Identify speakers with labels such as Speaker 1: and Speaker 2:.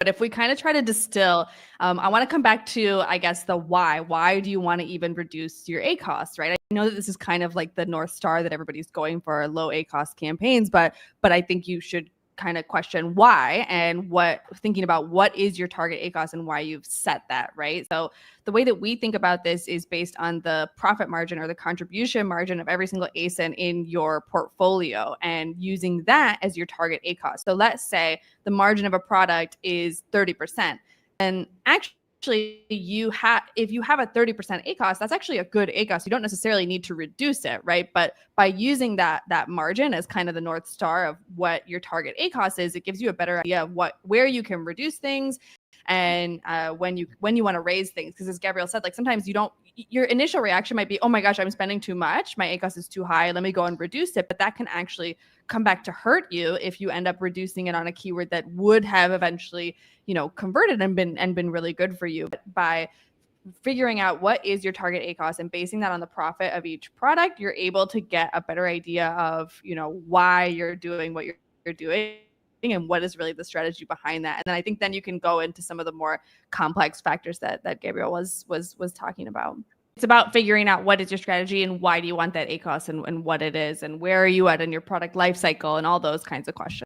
Speaker 1: But if we kind of try to distill, I want to come back to, I guess, the why. Why do you want to even reduce your ACoS, right? I know that this is kind of like the North Star that everybody's going for, low ACoS campaigns, but I think you should kind of question why, and thinking about what is your target ACoS and why you've set that, right? So the way that we think about this is based on the profit margin or the contribution margin of every single ASIN in your portfolio, and using that as your target ACoS. So let's say the margin of a product is 30%. And actually, if you have a 30% ACoS, that's actually a good ACoS. You don't necessarily need to reduce it, right? But by using that margin as kind of the North Star of what your target ACoS is, it gives you a better idea of where you can reduce things, and when you want to raise things. Because as Gabrielle said, like sometimes your initial reaction might be, oh my gosh, I'm spending too much, my ACoS is too high, let me go and reduce it. But that can actually come back to hurt you if you end up reducing it on a keyword that would have eventually, converted and been really good for you. But by figuring out what is your target ACoS and basing that on the profit of each product, you're able to get a better idea of, why you're doing what you're doing and what is really the strategy behind that. And then I think then you can go into some of the more complex factors that Gabrielle was talking about. It's about figuring out what is your strategy and why do you want that ACoS, and what it is, and where are you at in your product life cycle, and all those kinds of questions.